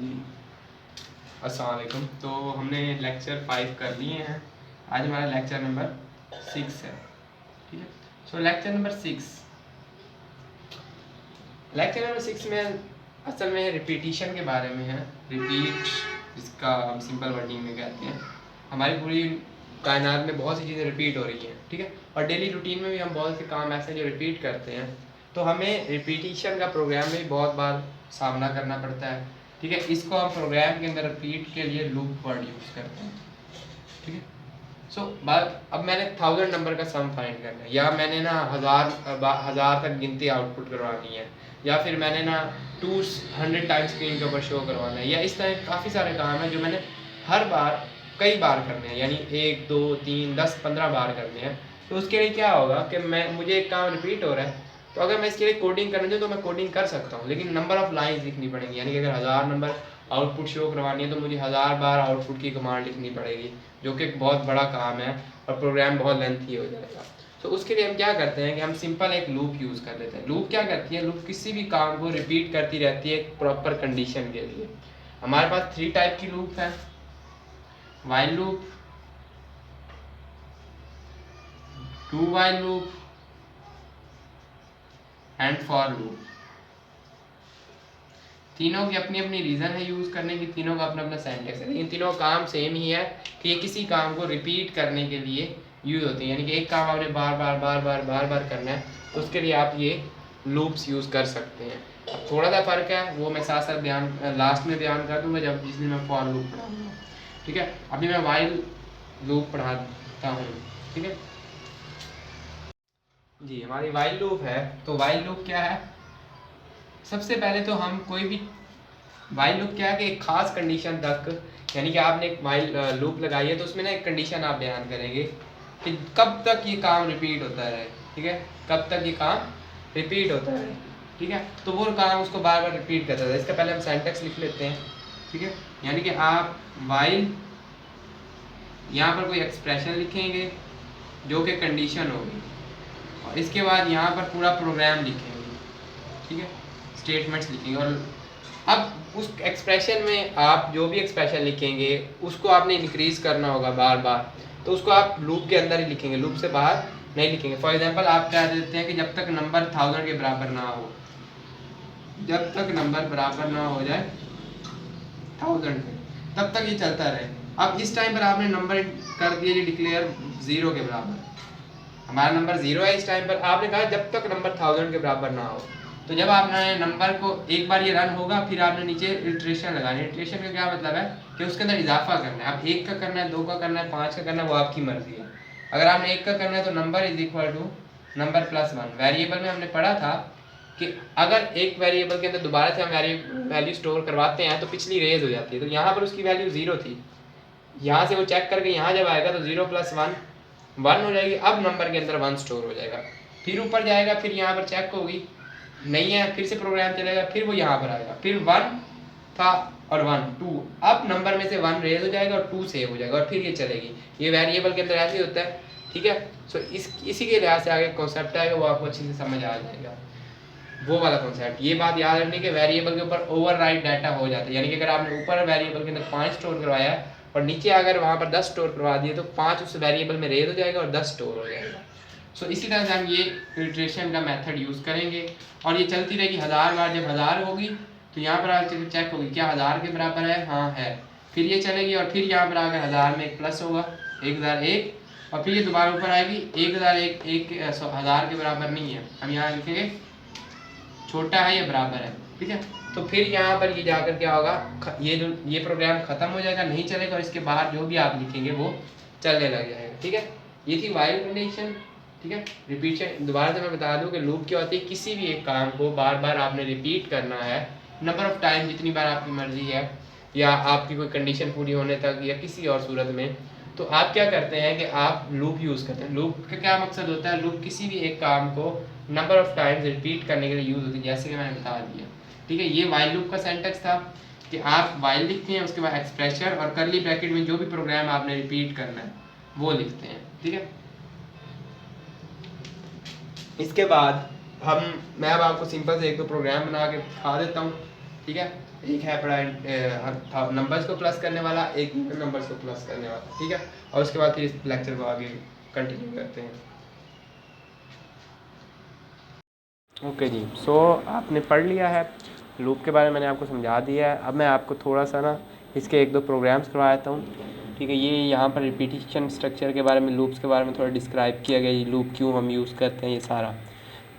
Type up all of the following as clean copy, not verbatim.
जी अस्सलाम वालेकुम। तो हमने लेक्चर 5 कर लिए हैं। आज हमारा लेक्चर नंबर 6 है। ठीक है। सो लेक्चर नंबर 6 में असल में रिपीटिशन के बारे में है। रिपीट, जिसका हम सिंपल वर्डिंग में कहते हैं। हमारी पूरी कायनात में बहुत सी चीज़ें रिपीट हो रही हैं। ठीक है। और डेली रूटीन में भी हम बहुत से काम ऐसे जो रिपीट करते हैं, तो हमें रिपीटिशन का प्रोग्राम में भी बहुत बार सामना करना पड़ता है। ठीक है। इसको हम प्रोग्राम के अंदर रिपीट के लिए लूप वर्ड यूज़ करते हैं। ठीक है। बात, अब मैंने 1000 नंबर का सम फाइंड करना है, या मैंने ना हज़ार तक गिनती आउटपुट करवानी है, या फिर मैंने ना 200 टाइम्स स्क्रीन के ऊपर शो करवाना है, या इस तरह काफ़ी सारे काम हैं जो मैंने हर बार कई बार करने हैं, यानी 1 2 3 10 15 बार करने हैं। तो उसके लिए क्या होगा कि मुझे एक काम रिपीट हो रहा है, तो अगर मैं इसके लिए कोडिंग करना चाहूँ तो मैं कोडिंग कर सकता हूँ, लेकिन नंबर ऑफ़ लाइन्स लिखनी पड़ेंगी। यानी कि अगर 1000 नंबर आउटपुट शो करवानी है तो मुझे 1000 बार आउटपुट की कमांड लिखनी पड़ेगी, जो कि एक बहुत बड़ा काम है और प्रोग्राम बहुत लेंथी हो जाएगा। तो उसके लिए हम क्या करते हैं कि हम सिंपल एक लूप यूज़ कर लेते हैं। लूप क्या करती है? लूप किसी भी काम को रिपीट करती रहती है एक प्रॉपर कंडीशन के लिए। हमारे पास 3 टाइप की लूप है: while loop, do while loop and for loop. तीनों की अपनी अपनी रीज़न है यूज़ करने की, तीनों का अपना अपना सेंटेक्स है, लेकिन तीनों काम सेम ही है कि ये किसी काम को रिपीट करने के लिए यूज़ होती है। यानी कि एक काम आपने बार बार करना है, तो उसके लिए आप ये लूप्स यूज़ कर सकते हैं। अब थोड़ा सा फ़र्क है, वो मैं साथ साथ लास्ट में बयान कर दूँगा जब जिस दिन मैं फॉर लूप पढ़ाऊँगा। ठीक है। अभी मैं व्हाइल लूप पढ़ाता हूँ। ठीक है जी। हमारी व्हाइल लूप है, तो व्हाइल लूप क्या है? सबसे पहले तो हम कोई भी व्हाइल लूप क्या है कि एक खास कंडीशन तक, यानी कि आपने एक व्हाइल लूप लगाई है तो उसमें ना एक कंडीशन आप बयान करेंगे कि कब तक ये काम रिपीट होता रहे। ठीक है। कब तक ये काम रिपीट होता रहे। ठीक है। तो वो काम उसको बार बार रिपीट करता था। इसका पहले हम सिंटैक्स लिख लेते हैं। ठीक है। यानी कि आप व्हाइल, यहाँ पर कोई एक्सप्रेशन लिखेंगे जो कि कंडीशन होगी, और इसके बाद यहाँ पर पूरा प्रोग्राम लिखेंगे। ठीक है। स्टेटमेंट्स लिखेंगे, और अब उस एक्सप्रेशन में आप जो भी एक्सप्रेशन लिखेंगे उसको आपने इंक्रीज़ करना होगा बार बार, तो उसको आप लूप के अंदर ही लिखेंगे, लूप से बाहर नहीं लिखेंगे। फॉर एग्जांपल आप क्या देते हैं कि जब तक नंबर 1000 के बराबर ना हो, जब तक नंबर बराबर ना हो जाए 1000 के, तब तक ये चलता रहे। अब इस टाइम पर आपने नंबर कर दिया जी डिक्लेयर 0 के बराबर, हमारा नंबर 0 है। इस टाइम पर आपने कहा जब तक नंबर 1000 के बराबर ना हो, तो जब आपने नंबर को एक बार ये रन होगा, फिर आपने नीचे इटरेशन लगानी है। इटरेशन का क्या मतलब है कि उसके अंदर इजाफा करना है। अब 1 का करना है, 2 का करना है, 5 का करना है, वो आपकी मर्जी है। अगर आपने 1 का करना है तो number is equal to number plus 1। Variable में हमने पढ़ा था कि अगर एक वेरिएबल के अंदर दोबारा से हम वैल्यू स्टोर करवाते हैं तो पिछली रेज हो जाती है। तो यहाँ पर उसकी वैल्यू 0 थी, यहाँ से वो चेक करके यहाँ जब आएगा तो 0 + 1 1 हो जाएगी। अब नंबर के अंदर 1 स्टोर हो जाएगा, फिर ऊपर जाएगा, फिर यहाँ पर चेक होगी नहीं है, फिर से प्रोग्राम चलेगा, फिर वो यहाँ पर आएगा, फिर 1 था और 1 2, अब नंबर में से 1 रेज हो जाएगा और 2 सेव हो जाएगा, और फिर ये चलेगी। ये वेरिएबल के अंदर ऐसे ही होता है। ठीक है। सो इसी के लिहाज से आगे कॉन्सेप्ट आएगा, वो आपको अच्छे से समझ आ जाएगा, वो वाला कॉन्सेप्ट। ये बात याद रखनी कि वेरिएबल के ऊपर ओवरराइड डाटा हो जाता है। यानी कि अगर आपने ऊपर वेरिएबल के अंदर 5 स्टोर करवाया और नीचे अगर वहाँ पर 10 स्टोर करवा दिए, तो 5 उस वेरिएबल में रेज हो जाएगा और 10 स्टोर हो जाएगा। सो इसी तरह से हम ये फिल्ट्रेशन का मेथड यूज़ करेंगे, और ये चलती रहेगी 1000 बार। जब 1000 होगी तो यहाँ पर आकर चेक होगी क्या 1000 के बराबर है, हाँ है, फिर ये चलेगी, और फिर यहाँ पर आकर 1000 में एक प्लस होगा 1001, और फिर ये दोबारा ऊपर आएगी 1000 के बराबर नहीं है, हम यहाँ लिखेंगे छोटा है या बराबर है। ठीक है। तो फिर यहाँ पर ये जाकर क्या होगा, ये प्रोग्राम ख़त्म हो जाएगा, नहीं चलेगा, और इसके बाहर जो भी आप लिखेंगे वो चलने लग जाएगा। ठीक है। ये थी व्हाइल कंडीशन। ठीक है। रिपीशन दोबारा से मैं बता दूं कि लूप क्या होती है, किसी भी एक काम को बार बार आपने रिपीट करना है, नंबर ऑफ़ टाइम जितनी बार आपकी मर्जी है, या आपकी कोई कंडीशन पूरी होने तक, या किसी और सूरत में। तो आप क्या करते हैं कि आप लूप यूज़ करते हैं। लूप का क्या मकसद होता है? लूप किसी भी एक काम को नंबर ऑफ़ टाइम्स रिपीट करने के लिए यूज़ होती है, जैसे कि मैंने बता दिया। ठीक है। ये व्हाइल लूप का सेंटेक्स था कि आप व्हाइल लिखते हैं, उसके बाद एक्सप्रेशन और कर्ली ब्रैकेट में जो भी प्रोग्राम आपने रिपीट करना है वो लिखते हैं। ठीक है। इसके बाद मैं अब आपको सिंपल से 1-2 प्रोग्राम बना के दिखा देता हूँ। ठीक है। एक है पड़ा नंबर्स को प्लस करने वाला, एक नंबर्स को प्लस करने वाला, ठीक है। और उसके बाद फिर इस लेक्चर को आगे कंटिन्यू करते हैं। ओके जी, सो आपने पढ़ लिया है लूप के बारे में, मैंने आपको समझा दिया है। अब मैं आपको थोड़ा सा ना इसके एक दो प्रोग्राम्स करवा देता हूँ, ठीक है। ये यहाँ पर रिपीटिशन स्ट्रक्चर के बारे में, लूप्स के बारे में थोड़ा डिस्क्राइब किया गया, ये लूप क्यों हम यूज़ करते हैं, ये सारा,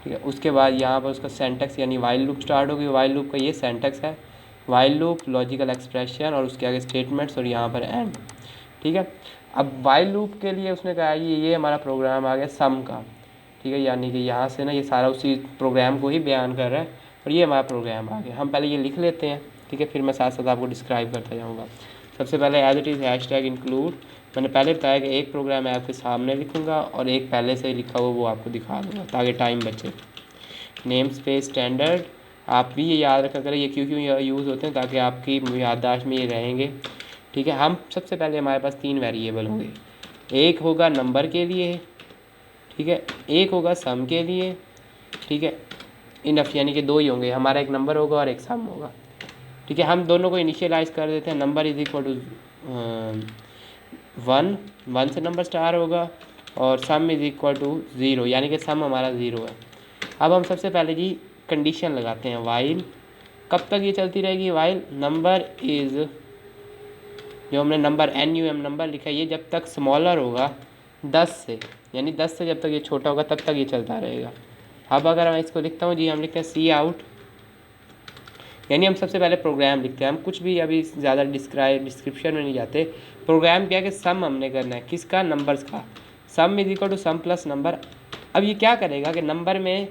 ठीक है। उसके बाद यहाँ पर उसका सेंटेक्स यानी वाइल लूप स्टार्ट होगी, वाइल लूप का ये सेंटेक्स है, वाइल लूप, लॉजिकल एक्सप्रेशन और उसके आगे स्टेटमेंट्स और यहाँ पर एंड, ठीक है। अब वाइल लूप के लिए उसने कहा ये हमारा प्रोग्राम आ गया सम का, ठीक है, यानी कि यहाँ से ना ये सारा उसी प्रोग्राम को ही बयान कर रहा है और ये हमारा प्रोग्राम आ गया। हम पहले ये लिख लेते हैं, ठीक है, फिर मैं साथ साथ आपको डिस्क्राइब करता जाऊँगा। सबसे पहले as it is hashtag include, मैंने पहले बताया कि एक प्रोग्राम मैं आपके सामने लिखूँगा और एक पहले से ही लिखा हुआ वो आपको दिखा दूँगा ताकि टाइम बचे। नेम स्पेस स्टैंडर्ड, आप भी ये याद रखा करें ये क्यों यूज़ होते हैं, ताकि आपकी याददाश्त में ये रहेंगे, ठीक है। हम सबसे पहले हमारे पास 3 वेरिएबल होंगे, एक होगा नंबर के लिए, ठीक है, एक होगा सम के लिए, ठीक है, इनफ यानी कि 2 ही होंगे, हमारा एक नंबर होगा और एक सम होगा, ठीक है। हम दोनों को इनिशियलाइज कर देते हैं, नंबर इज इक्वल टू 1 से नंबर स्टार होगा और सम इज इक्वल टू 0 यानी कि सम हमारा 0 है। अब हम सबसे पहले जी कंडीशन लगाते हैं, वाइल, कब तक ये चलती रहेगी, वाइल नंबर इज़, जो हमने नंबर NUM नंबर लिखा है, ये जब तक स्मॉलर होगा 10 से, यानी 10 से जब तक ये छोटा होगा तब तक ये चलता रहेगा। अब अगर मैं इसको लिखता हूँ जी, हम लिखते हैं सी आउट, यानी हम सबसे पहले प्रोग्राम लिखते हैं, हम कुछ भी अभी ज़्यादा डिस्क्रिप्शन में नहीं जाते। प्रोग्राम क्या है कि सम हमने करना है, किसका, नंबर्स का, sum is equal to sum plus number. अब ये क्या करेगा कि नंबर में,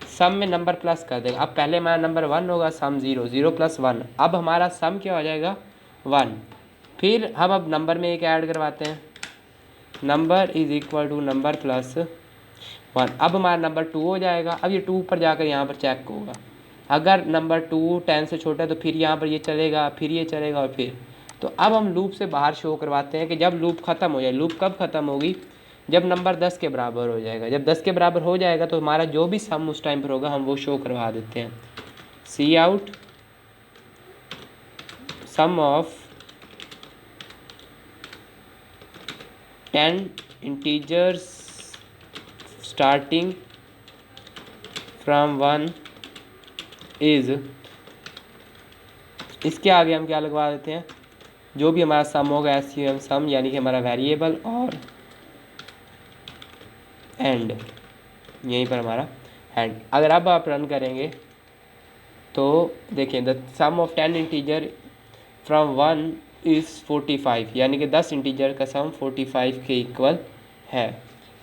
सम में नंबर प्लस कर देगा। अब पहले हमारा नंबर 1 होगा, सम 0, 0 प्लस 1, अब हमारा सम क्या हो जाएगा 1। फिर हम अब नंबर में एक ऐड करवाते हैं, number is equal to number plus 1, अब हमारा नंबर 2 हो जाएगा। अब ये 2 ऊपर जाकर यहाँ पर चेक होगा, अगर नंबर 2 10 से छोटा है तो फिर यहाँ पर ये चलेगा, फिर ये चलेगा और फिर, तो अब हम लूप से बाहर शो करवाते हैं कि जब लूप ख़त्म हो जाए। लूप कब ख़त्म होगी, जब नंबर 10 के बराबर हो जाएगा। जब 10 के बराबर हो जाएगा तो हमारा जो भी सम उस टाइम पर होगा हम वो शो करवा देते हैं, C out sum of 10 integers starting from 1 is, इसके आगे हम क्या लगवा देते हैं, जो भी हमारा सम होगा SUM सम, यानी कि हमारा वेरिएबल, और एंड, यहीं पर हमारा एंड। अगर अब आप रन करेंगे तो देखिए, the sum of 10 integer from 1 is 45, यानी कि 10 इंटीजर का सम 45 के इक्वल है,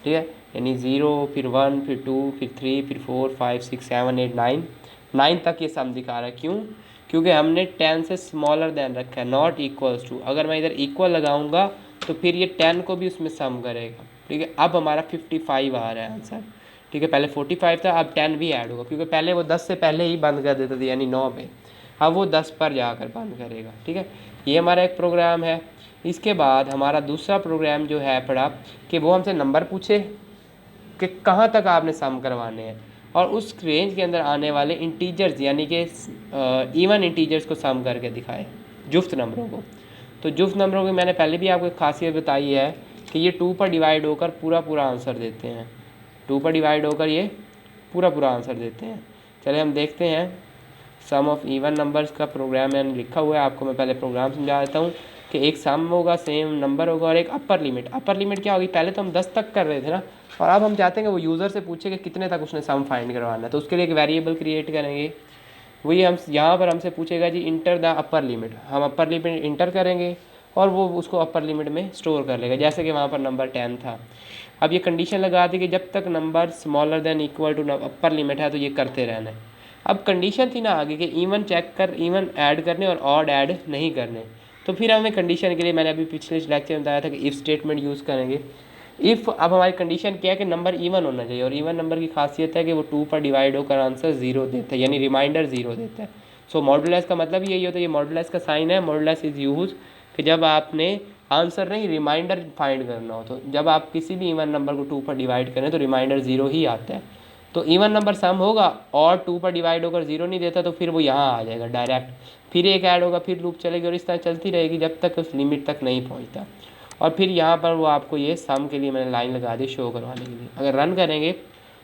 ठीक है। यानी 0 फिर 1 फिर 2 फिर 3 फिर 4 5 6 7 8 9 तक ये सम दिखा रहा है। क्यों, क्योंकि हमने 10 से स्मॉलर देन रखा है, नॉट इक्वल्स टू। अगर मैं इधर इक्वल लगाऊंगा तो फिर ये 10 को भी उसमें सम करेगा, ठीक है। अब हमारा 55 आ रहा है आंसर, ठीक है। पहले 45 था, अब 10 भी ऐड होगा, क्योंकि पहले वो 10 से पहले ही बंद कर देता था, यानी 9 पे, अब वो 10 पर जाकर बंद करेगा, ठीक है। ये हमारा एक प्रोग्राम है। इसके बाद हमारा दूसरा प्रोग्राम जो है पड़ा कि वो हमसे नंबर पूछे कि कहाँ तक आपने सम करवाने हैं, और उस रेंज के अंदर आने वाले इंटीजर्स यानी कि इवन इंटीजर्स को सम करके दिखाए, जुफ्त नंबरों को। तो जुफ्त नंबरों की मैंने पहले भी आपको एक खासियत बताई है कि ये 2 पर डिवाइड होकर पूरा आंसर देते हैं, 2 पर डिवाइड होकर ये पूरा आंसर देते हैं। चलिए हम देखते हैं, सम ऑफ इवन नंबर्स का प्रोग्राम मैंने लिखा हुआ है, आपको मैं पहले प्रोग्राम समझा देता हूँ कि एक सम होगा, सेम नंबर होगा और एक अपर लिमिट। अपर लिमिट क्या होगी, पहले तो हम 10 तक कर रहे थे ना, और अब हम चाहते हैं कि वो यूज़र से पूछे कि कितने तक उसने सम फाइंड करवाना है। तो उसके लिए एक वेरिएबल क्रिएट करेंगे, वही हम यहाँ पर हमसे पूछेगा जी इंटर द अपर लिमिट, हम अपर लिमिट इंटर करेंगे और वो उसको अपर लिमिट में स्टोर कर लेगा, जैसे कि वहाँ पर नंबर 10 था। अब ये कंडीशन लगा दी कि जब तक number smaller than equal to upper limit है तो ये करते रहना है। अब कंडीशन थी ना आगे कि इवन चेक कर, इवन ऐड करने और ऑड ऐड नहीं करने, तो फिर हमें कंडीशन के लिए मैंने अभी पिछले लेक्चर में बताया था कि इफ़ स्टेटमेंट यूज़ करेंगे। इफ़, अब हमारी कंडीशन क्या है कि नंबर इवन होना चाहिए, और इवन नंबर की खासियत है कि वो 2 पर डिवाइड होकर आंसर 0 देता है, यानी रिमाइंडर 0 देता है। सो मॉडुलस का मतलब यही होता है, ये मॉडुलस का साइन है। मॉडुलस इज़ यूज कि जब आपने आंसर नहीं रिमाइंडर फाइंड करना हो, तो जब आप किसी भी इवन नंबर को 2 पर डिवाइड करें तो रिमाइंडर 0 ही आता है। तो इवन नंबर सम होगा और 2 पर डिवाइड होकर 0 नहीं देता तो फिर वो यहाँ आ जाएगा डायरेक्ट, फिर एक ऐड होगा, फिर लूप चलेगी और इस तरह चलती रहेगी जब तक उस लिमिट तक नहीं पहुँचता। और फिर यहाँ पर वो आपको ये सम के लिए मैंने लाइन लगा दी शो करवाने के लिए। अगर रन करेंगे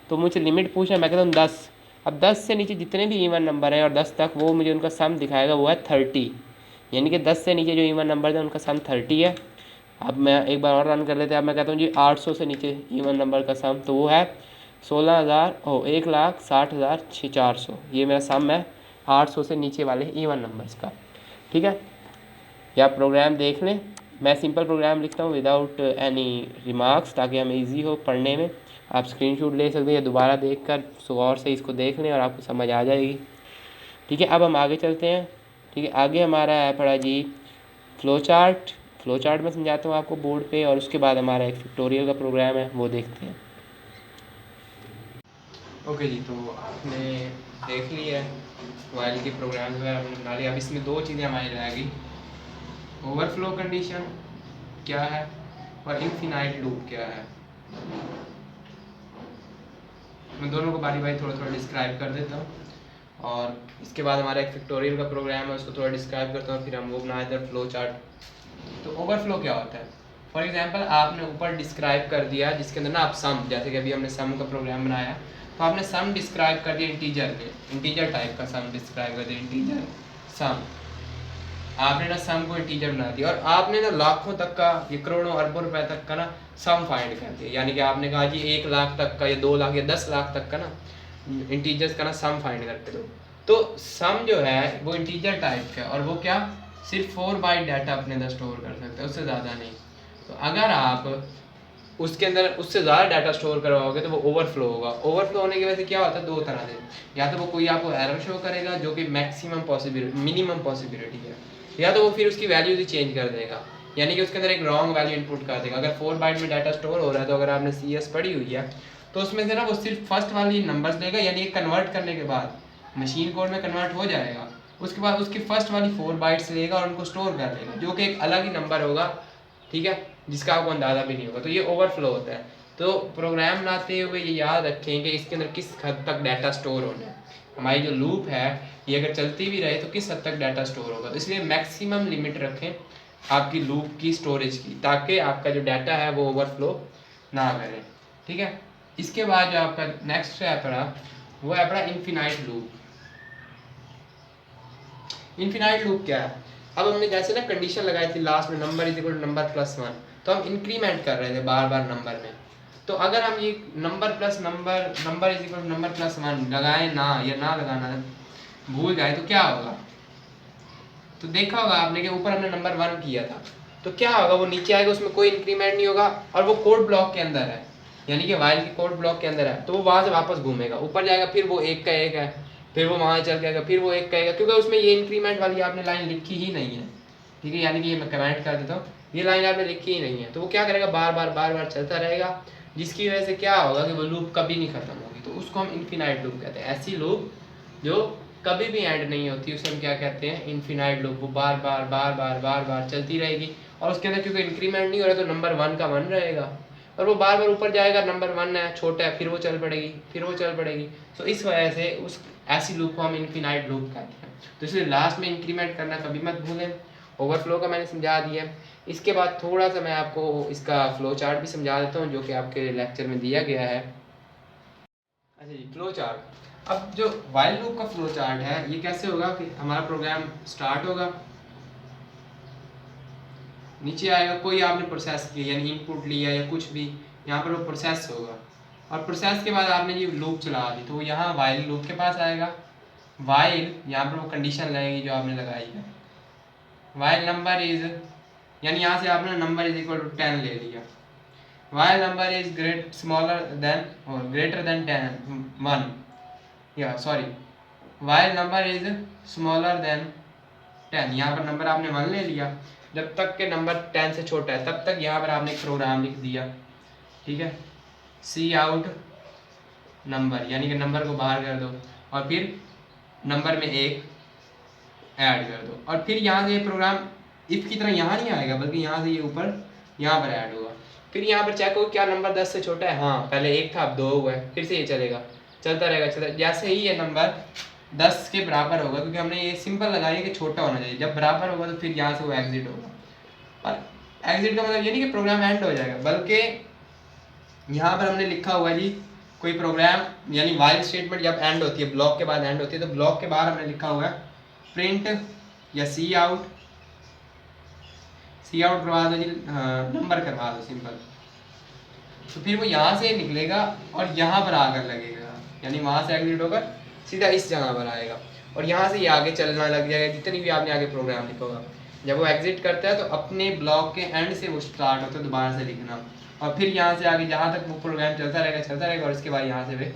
तो मुझे लिमिट पूछना, मैं कहता हूँ 10। अब 10 से नीचे जितने भी इवन नंबर हैं और 10 तक, वो मुझे उनका सम दिखाएगा, वो है 30। यानी कि 10 से नीचे जो इवन नंबर है उनका सम 30 है। अब मैं एक बार और रन कर लेते हैं। अब मैं कहता हूँ जी 800 से नीचे इवन नंबर का सम, तो वो है 1,60,400। ये मेरा सम है 800 से नीचे वाले इवन नंबर्स का। ठीक है, या प्रोग्राम देख लें, मैं सिंपल प्रोग्राम लिखता हूँ विदाउट एनी रिमार्क्स, ताकि हमें इजी हो पढ़ने में। आप स्क्रीनशॉट ले सकते हैं या दोबारा देखकर गौर से इसको देख लें और आपको समझ आ जाएगी। ठीक है, अब हम आगे चलते हैं। ठीक है, आगे हमारा है पड़ा जी फ्लो चार्ट। फ्लो चार्ट में समझाता हूँ आपको बोर्ड पे, और उसके बाद हमारा एक फैक्टोरियल का प्रोग्राम है, वो देखते हैं। ओके जी, तो आपने देख लिया है वाइल के प्रोग्राम वगैरह हमने बना लिया। अब इसमें दो चीज़ें हमारी रहेगी, ओवरफ्लो कंडीशन क्या है और इनफिनाइट लूप क्या है। मैं दोनों को बारी बारी थोड़ा थोड़ा डिस्क्राइब कर देता हूँ, और इसके बाद हमारा एक फैक्टोरियल का प्रोग्राम है, उसको थोड़ा डिस्क्राइब करता हूँ, फिर हम वो बनाए थे फ्लो चार्ट। तो ओवरफ्लो क्या होता है? फॉर एग्जांपल आपने ऊपर डिस्क्राइब कर दिया जिसके अंदर ना आप सम, जैसे कि अभी हमने सम का प्रोग्राम बनाया, तो आपने सम डिस्क्राइब कर दिया इंटीजर में, इंटीजर टाइप का सम डिस्क्राइब कर दिया, इंटीजर सम। आपने ना सम को इंटीजर बना दिया और आपने ना लाखों तक का, ये करोड़ों अरबों रुपए तक का ना सम फाइंड कर दिया। यानी कि आपने कहा जी 1 लाख तक का या 2 लाख या 10 लाख तक का ना इंटीजर्स का ना सम फाइंड करके दो। तो सम जो है वो इंटीजर टाइप का, और वो क्या सिर्फ 4 बाइट डाटा अपने अंदर स्टोर कर सकते हैं, उससे ज़्यादा नहीं। तो अगर आप उसके अंदर उससे ज़्यादा डाटा स्टोर करवाओगे तो वो ओवरफ्लो होगा। ओवरफ्लो होने की वजह से क्या होता है, दो तरह से, या तो वो कोई आपको एरर शो करेगा जो कि मैक्सिमम पॉसिबिलिटी मिनिमम पॉसिबिलिटी है, या तो वो फिर उसकी वैल्यूज ही चेंज कर देगा, यानी कि उसके अंदर एक रॉन्ग वैल्यू इनपुट कर देगा। अगर 4 बाइट में डाटा स्टोर हो रहा है, तो अगर आपने CS पढ़ी हुई है तो उसमें से ना वो सिर्फ फर्स्ट वाली नंबर्स देगा, यानी कन्वर्ट करने के बाद मशीन कोड में कन्वर्ट हो जाएगा, उसके बाद उसकी फर्स्ट वाली 4 बाइट्स लेगा और उनको स्टोर कर लेगा, जो कि एक अलग ही नंबर होगा, ठीक है, जिसका आपको अंदाज़ा भी नहीं होगा। तो ये ओवरफ्लो होता है। तो प्रोग्राम बनाते हुए ये याद रखें कि इसके अंदर किस हद तक डाटा स्टोर होना है। हमारी जो लूप है ये अगर चलती भी रहे तो किस हद तक डाटा स्टोर होगा। तो इसलिए मैक्सिमम लिमिट रखें आपकी लूप की स्टोरेज की, ताकि आपका जो डाटा है वो ओवरफ्लो ना करे। ठीक है, इसके बाद जो आपका नेक्स्ट है पड़ा, वो है पड़ा इनफिनाइट लूप। इनफिनाइट लूप क्या है? अब हमने जैसे ना कंडीशन लगाई थी लास्ट में, number is equal to number plus 1, तो हम इंक्रीमेंट कर रहे थे बार बार नंबर में। तो अगर हम ये number plus number, number is equal to number plus 1 लगाए ना, या ना लगाना भूल जाए तो क्या होगा? तो देखा होगा आपने कि ऊपर हमने नंबर 1 किया था, तो क्या होगा, वो नीचे आएगा, उसमें कोई इंक्रीमेंट नहीं होगा, और वो कोड ब्लॉक के अंदर है, यानी कि वाइल के कोड ब्लॉक के अंदर है, तो वो वहाँ से वापस घूमेगा, ऊपर जाएगा, फिर वो 1 का 1 है, फिर वो वहाँ चल जाएगा, फिर वो 1 कहेगा, क्योंकि उसमें ये इंक्रीमेंट वाली आपने लाइन लिखी ही नहीं है। ठीक है, यानी कि ये मैं कमेंट कर देता हूँ, ये लाइन आपने लिखी ही नहीं है, तो वो क्या करेगा, बार बार चलता रहेगा, जिसकी वजह से क्या होगा कि वो लूप कभी नहीं खत्म होगी। तो उसको हम इनफिनाइट लूप कहते हैं। ऐसी लूप जो कभी भी एंड नहीं होती, उसे हम क्या कहते हैं, इनफिनाइट लूप। वो बार बार चलती रहेगी, और उसके अंदर क्योंकि इंक्रीमेंट नहीं हो रहा तो नंबर 1 का 1 रहेगा, और वो बार बार ऊपर जाएगा, नंबर 1 है छोटा है, फिर वो चल पड़ेगी, फिर वो चल पड़ेगी। तो इस वजह से उस ऐसी लूप को हम इनफिनाइट लूप कहते हैं। तो इसलिए लास्ट में इंक्रीमेंट करना कभी मत भूलें। ओवरफ्लो का मैंने समझा दिया। इसके बाद थोड़ा सा मैं आपको इसका फ्लो चार्ट भी समझा देता हूँ, जो कि आपके लेक्चर में दिया गया है। अच्छा जी, फ्लो चार्ट। अब जो वाइल लूप का फ्लो चार्ट है, ये कैसे होगा कि हमारा प्रोग्राम स्टार्ट होगा, नीचे आएगा, कोई आपने प्रोसेस किया यानी इनपुट लिया या कुछ भी, यहाँ पर वो प्रोसेस होगा, और प्रोसेस के बाद आपने ये लूप चला दी, तो वो यहाँ वाइल लूप के पास आएगा। वाइल यहाँ पर वो कंडीशन लगेगी जो आपने लगाई है, वाइल नंबर इज, यानी यहाँ से आपने नंबर इज इक्वल टू 10 ले लिया, while number is smaller than और ग्रेटर देन 1, या sorry, while number is smaller than 10, यहाँ पर नंबर आपने 1 ले लिया, जब तक के नंबर 10 से छोटा है तब तक यहाँ पर आपने एक प्रोग्राम लिख दिया। ठीक है, सी आउट नंबर, यानी कि नंबर को बाहर कर दो, और फिर नंबर में 1 ऐड कर दो, और फिर यहाँ से ये प्रोग्राम इफ की तरह यहाँ नहीं आएगा, बल्कि यहाँ से ये ऊपर यहाँ पर ऐड होगा। फिर यहाँ पर चेक हो क्या नंबर 10 से छोटा है, हाँ पहले 1 था अब 2 हुआ है, फिर से ये चलेगा, चलता रहेगा चलता। जैसे ही ये नंबर 10 के बराबर होगा, क्योंकि हमने ये सिंपल लगाई है कि छोटा होना चाहिए, जब बराबर होगा तो फिर यहाँ से वो एग्जिट होगा। और एग्जिट का मतलब ये नहीं कि प्रोग्राम एंड हो जाएगा, बल्कि यहाँ पर हमने लिखा हुआ है जी कोई प्रोग्राम यानी वाइल स्टेटमेंट जब एंड होती है, ब्लॉक के बाद एंड होती है, तो ब्लॉक के बाद हमने लिखा हुआ है प्रिंट या सी आउट करवा दो जी, नंबर करवा दो सिंपल। तो फिर वो यहाँ से निकलेगा और यहाँ पर आकर लगेगा, यानी वहाँ से एग्जिट होकर सीधा इस जगह पर आएगा और यहाँ से ये आगे चलना लग जाएगा, जितनी भी आपने आगे प्रोग्राम लिखा होगा। जब वो एग्जिट करता है तो अपने ब्लॉक के एंड से वो स्टार्ट होता है दोबारा से लिखना, और फिर यहाँ से आगे जहाँ तक वो प्रोग्राम चलता रहेगा और इसके बाद यहाँ से वे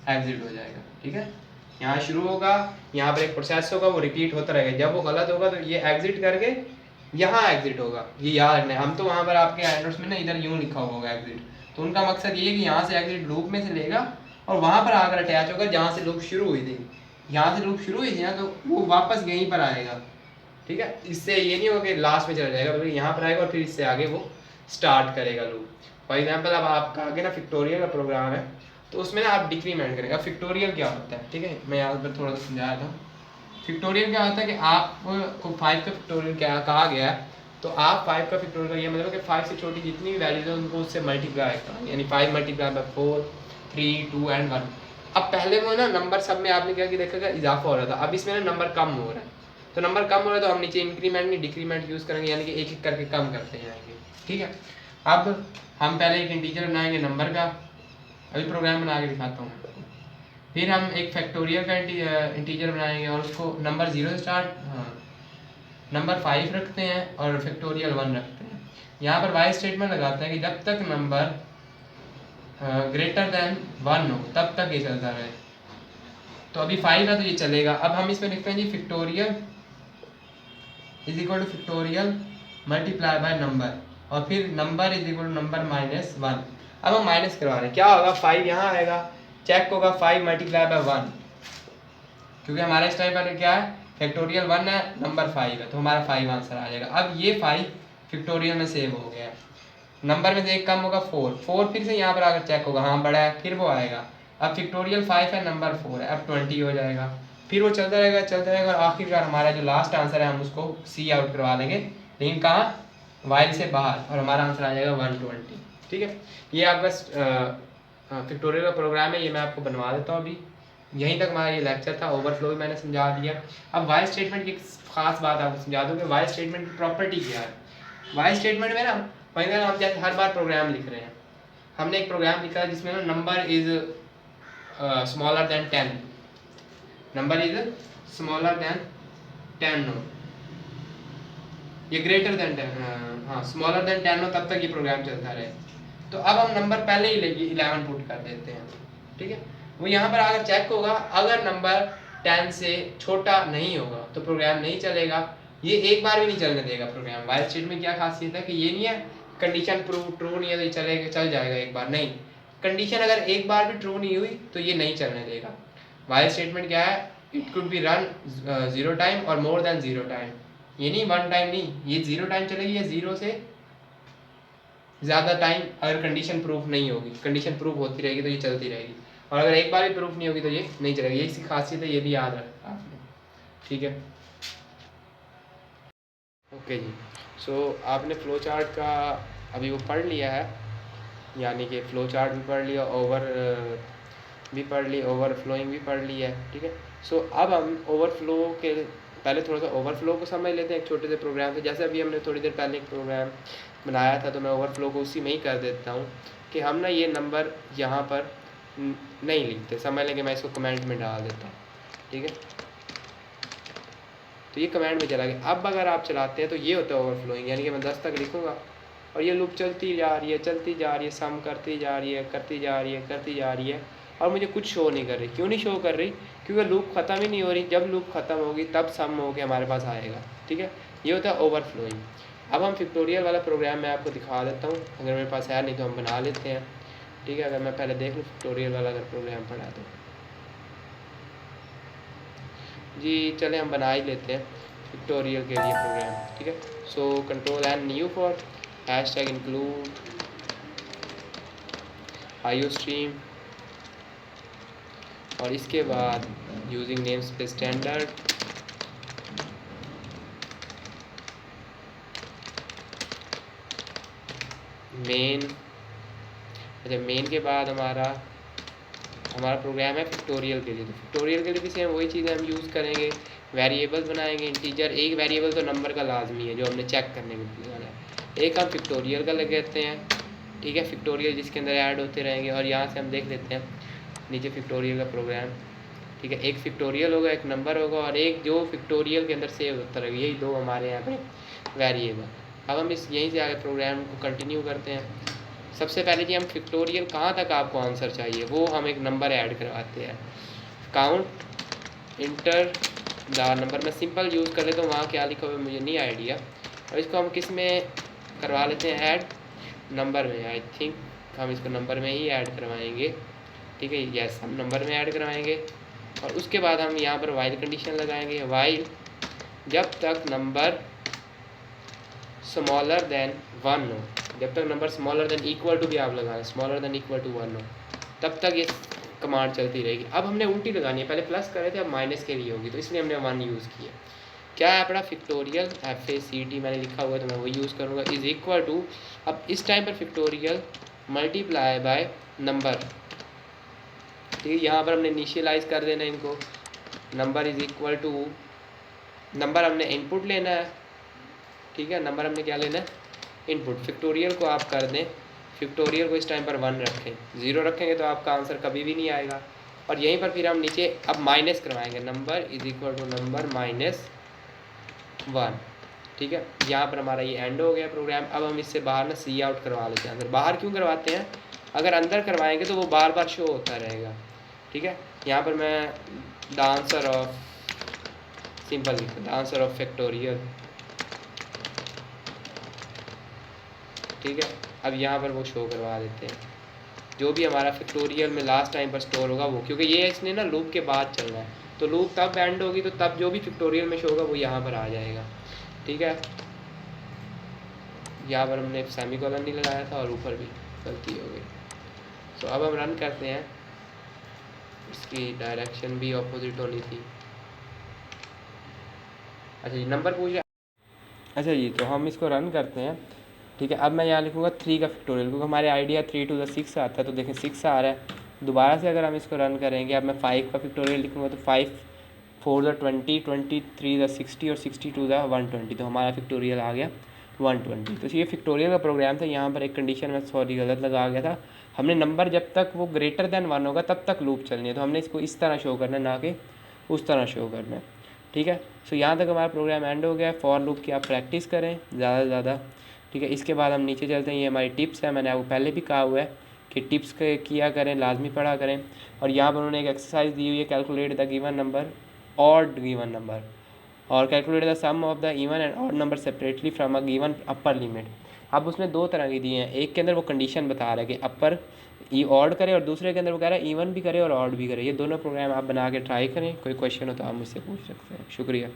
एग्जिट हो जाएगा। ठीक है, यहाँ शुरू होगा, यहाँ पर एक प्रोसेस होगा, वो रिपीट होता रहेगा। जब वो गलत होगा तो ये एग्जिट करके यहाँ एग्जिट होगा, ये याद रखना है। हम तो वहाँ पर आपके एंड्रॉइड में ना इधर यूँ लिखा हुआ होगा एग्जिट, तो उनका मकसद ये है कि यहाँ से एग्जिट लूप में से लेगा और वहाँ पर आकर अटैच होगा जहाँ से लूप शुरू हुई थी। यहाँ से लूप शुरू हुई थी ना, तो वो वापस यहीं पर आएगा। ठीक है, इससे ये नहीं होगा कि लास्ट में चला जाएगा, बल्कि यहाँ पर आएगा और फिर इससे आगे वो स्टार्ट करेगा लूप। फॉर एग्जाम्पल अब आपका आगे ना फिक्टोरियल का प्रोग्राम है, तो उसमें ना आप डिक्रीमेंट करेंगे। अब फिक्टोरियल क्या होता है, ठीक है, मैं यहाँ पर थोड़ा सा समझाया था। फिक्टोरियल क्या होता है कि आपको 5 का फिक्टोरियल क्या कहा गया है, तो आप 5 का फिक्टोरियल का ये मतलब कि 5 से छोटी जितनी भी वैल्यूज है उनको उससे मल्टीप्लाई करना, यानी 5 मल्टीप्लाई बाय 4, 3, 2 एंड 1। अब पहले वो ना नंबर सब में आपने क्या कि देखा इजाफा हो रहा था, अब इसमें ना नंबर कम हो रहा है। तो नंबर कम हो रहा है तो हम नीचे इंक्रीमेंट नहीं डिक्रीमेंट यूज़ करेंगे, यानी कि एक एक करके कम करते जाएंगे। ठीक है, अब हम पहले एक इंटीजर बनाएंगे नंबर का, अभी प्रोग्राम बना के दिखाता हूँ। फिर हम एक फैक्टोरियल का इंटीजर बनाएंगे और उसको नंबर 0 से स्टार्ट, नंबर 5 रखते हैं और फैक्टोरियल 1 रखते हैं। यहाँ पर वाइल स्टेटमेंट लगाते हैं कि जब तक नंबर ग्रेटर देन 1 हो तब तक ये चलता रहे। तो अभी 5 है तो ये चलेगा। अब हम इसमें लिखते हैं जी factorial is equal to factorial multiply by number, और फिर number is equal to number -1। अब हम माइनस करवा रहे हैं, क्या होगा, 5 यहाँ आएगा, चेक होगा 5 मल्टीप्लाई बाय 1, क्योंकि हमारा इस टाइम पर क्या है फैक्टोरियल 1 है, नंबर 5 है, तो हमारा 5 आंसर आ जाएगा। अब ये 5 फैक्टोरियल में सेव हो गया, नंबर में से एक कम होगा 4 फिर से यहाँ पर आकर चेक होगा, हाँ बड़ा है, फिर वो आएगा। अब फैक्टोरियल 5 है, नंबर 4 है, अब 20 हो जाएगा। फिर वो चलता रहेगा और आखिरकार हमारा जो लास्ट आंसर है हम उसको सी आउट करवा देंगे, लेकिन कहाँ, वाइल से बाहर, और हमारा आंसर आ जाएगा 120। ठीक है, ये आपका फैक्टोरियल का प्रोग्राम है, ये मैं आपको बनवा देता हूँ। अभी यहीं तक हमारा ये लेक्चर था, ओवरफ्लो भी मैंने समझा दिया। अब वाइल स्टेटमेंट की खास बात आपको समझा दूँ कि वाइल स्टेटमेंट की प्रॉपर्टी क्या है। वाइल स्टेटमेंट में ना फाइनल हम जैसे हर बार प्रोग्राम लिख रहे हैं, हमने एक प्रोग्राम लिखा है जिसमें ना number is smaller than 10, number is smaller than 10 हो, ये ग्रेटर देन 10, हाँ स्मॉलर देन 10 हो, तब तक ये प्रोग्राम चलता रहे। तो अब हम नंबर पहले ही 11 पुट कर देते हैं। ठीक है, वो यहाँ पर अगर चेक होगा, अगर नंबर 10 से छोटा नहीं होगा तो प्रोग्राम नहीं चलेगा, ये एक बार भी नहीं चलने देगा प्रोग्राम। वाइल स्टेटमेंट में क्या खासियत है कि ये नहीं है कंडीशन ट्रू नहीं है तो ये चलेगा, चल जाएगा एक बार, नहीं, कंडीशन अगर एक बार भी ट्रू नहीं हुई तो ये नहीं चलने देगा। वाइल स्टेटमेंट क्या है, it could be run 0 time और मोर देन 0 टाइम, ये नहीं 1 टाइम नहीं, ये 0 टाइम चलेगी, ये 0 से ज़्यादा टाइम अगर कंडीशन प्रूफ नहीं होगी। कंडीशन प्रूफ होती रहेगी तो ये चलती रहेगी, और अगर एक बार भी प्रूफ नहीं होगी तो ये नहीं चलेगी। यही सी खासियत है, ये भी याद रखा आपने। ठीक है, ओके जी। सो आपने फ्लो चार्ट का अभी वो पढ़ लिया है, यानी कि फ्लो चार्ट भी पढ़ लिया, ओवर भी पढ़ ली, ओवरफ्लोइंग भी पढ़ लिया है। ठीक है, सो अब हम ओवरफ्लो के पहले थोड़ा सा ओवरफ्लो को समझ लेते हैं एक छोटे से प्रोग्राम से। जैसे अभी हमने थोड़ी देर पहले एक प्रोग्राम बनाया था, तो मैं ओवरफ्लो को उसी में ही कर देता हूँ कि हम ना ये नंबर यहाँ पर नहीं लिखते, समझ लें कि मैं इसको कमेंट में डाल देता हूँ। ठीक है, तो ये कमेंट में चला गया। अब अगर आप चलाते हैं तो ये होता है ओवरफ्लोइंग, यानी कि मैं 10 तक लिखूँगा और ये लूप चलती जा रही है, चलती जा रही है, सम करती जा रही है, करती जा रही है, करती जा रही है, और मुझे कुछ शो नहीं कर रही। क्यों नहीं शो कर रही, क्योंकि लूप ख़त्म ही नहीं हो रही। जब लूप ख़त्म होगी तब सम होके हमारे पास आएगा। ठीक है, ये होता है ओवरफ्लोइंग। अब हम फैक्टोरियल वाला प्रोग्राम मैं आपको दिखा देता हूँ, अगर मेरे पास है, नहीं तो हम बना लेते हैं। ठीक है, अगर मैं पहले देख लूँ फैक्टोरियल वाला अगर प्रोग्राम पढ़ा तो जी, चले हम बना ही लेते हैं फैक्टोरियल के लिए प्रोग्राम। ठीक है, so control N new for hashtag include iostream और इसके बाद using namespace standard main. अच्छा, मेन के बाद हमारा प्रोग्राम है फिक्टोरियल के लिए। तो फिक्टोरियल के लिए भी सेम वही चीज़ें हम यूज़ करेंगे, वेरिएबल बनाएंगे इंटीजर। एक वेरिएबल तो नंबर का लाजमी है जो हमने चेक करने के लिए है। एक हम फिक्टोरियल का लगाते हैं, ठीक है, फिक्टोरियल जिसके अंदर ऐड होते रहेंगे। और यहाँ से हम देख लेते हैं नीचे फिक्टोरियल का प्रोग्राम, ठीक है। एक फिक्टोरियल होगा, एक नंबर होगा, और एक जो फिक्टोरियल के अंदर सेव होता रहेगा। यही दो हमारे यहाँ पे वेरिएबल। अब हम इस यहीं से आगे प्रोग्राम को कंटिन्यू करते हैं। सबसे पहले जी हम फिक्टोरियल कहाँ तक आपको आंसर चाहिए वो हम एक नंबर ऐड करवाते हैं। काउंट इंटर द नंबर में सिंपल यूज़ कर लेते, तो वहाँ क्या लिखा हुआ है मुझे नहीं आइडिया। और इसको हम किस में करवा लेते हैं ऐड, नंबर में। आई थिंक हम इसको नंबर में ही ऐड करवाएंगे, ठीक है। यस, हम नंबर में ऐड करवाएंगे। और उसके बाद हम यहाँ पर वाइल कंडीशन लगाएंगे। वाइल जब तक नंबर स्मॉलर देन 1 हो, जब तक number smaller than equal to भी आप लगाएं, स्मॉलर देन इक्वल टू 1 हो, तब तक ये कमांड चलती रहेगी। अब हमने उल्टी लगानी है, पहले प्लस करे थे, अब माइनस के लिए होगी, तो इसलिए हमने 1 यूज़ किया। क्या है अपना फिक्टोरियल, FACT मैंने लिखा हुआ है तो मैं वही यूज़ करूँगा, इज़ इक्वल टू। अब इस टाइम पर फिक्टोरियल मल्टीप्लाई बाय नंबर, ठीक है। यहाँ पर हमने इनिशियलाइज कर देना इनको। Number is equal to, number हमने इनपुट लेना है, ठीक है। नंबर हमने क्या लेना है, इनपुट। फिक्टोरियल को आप कर दें, फिक्टोरियल को इस टाइम पर 1 रखें, 0 रखेंगे तो आपका आंसर कभी भी नहीं आएगा। और यहीं पर फिर हम नीचे अब माइनस करवाएंगे, number is equal to number minus 1, ठीक है। यहाँ पर हमारा ये एंड हो गया प्रोग्राम। अब हम इससे बाहर ना सी आउट करवा लेते हैं। अंदर बाहर क्यों करवाते हैं, अगर अंदर करवाएंगे तो वो बार बार शो होता रहेगा, ठीक है। यहाँ पर मैं द आंसर ऑफ सिंपल लिखता, द आंसर ऑफ फैक्टोरियल, ठीक है। अब यहाँ पर वो शो करवा देते हैं जो भी हमारा फैक्टोरियल में लास्ट टाइम पर स्टोर होगा वो, क्योंकि ये इसने ना लूप के बाद चलना है, तो लूप तब एंड होगी तो तब जो भी फैक्टोरियल में शो होगा वो यहाँ पर आ जाएगा, ठीक है। यहाँ पर हमने सेमीकोलन नहीं लगाया था और ऊपर भी गलती हो गई। तो अब हम रन करते हैं, इसकी डायरेक्शन भी अपोजिट होनी थी। अच्छा जी, नंबर पूछ रहा, अच्छा जी, तो हम इसको रन करते हैं, ठीक है। अब मैं यहाँ लिखूँगा 3 का फैक्टोरियल, क्योंकि हमारे आइडिया 3 to the 6 आता है, तो देखें 6 आ रहा है। दोबारा से अगर हम इसको रन करेंगे, अब मैं 5 का फैक्टोरियल लिखूँगा तो 5 4 the 20, 23 the 60 और 62 the 120, तो हमारा फैक्टोरियल आ गया 120। तो ये फैक्टोरियल का प्रोग्राम था। यहाँ पर एक कंडीशन में सॉरी गलत लगा गया था, हमने नंबर जब तक वो ग्रेटर देन 1 होगा तब तक लूप चलनी है, तो हमने इसको इस तरह शो करना है, ना कि उस तरह शो करना है, ठीक है। सो यहाँ तक हमारा प्रोग्राम एंड हो गया। फॉर लूप की आप प्रैक्टिस करें ज़्यादा से ज़्यादा, ठीक है। इसके बाद हम नीचे चलते हैं, ये हमारी टिप्स है। मैंने आपको पहले भी कहा हुआ है कि टिप्स किया करें, लाजमी पढ़ा करें। और यहाँ पर उन्होंने एक एक्सरसाइज दी हुई है, calculate the given number, odd given number, और calculate the sum of the even and odd number separately from a given upper limit. अब उसमें 2 तरह की दी हैं, एक के अंदर वो कंडीशन बता रहा है कि अपर ये ऑड करे, और दूसरे के अंदर वो कह रहा है इवन भी करे और ऑड भी करे। ये दोनों प्रोग्राम आप बना के ट्राई करें। कोई क्वेश्चन हो तो आप मुझसे पूछ सकते हैं। शुक्रिया।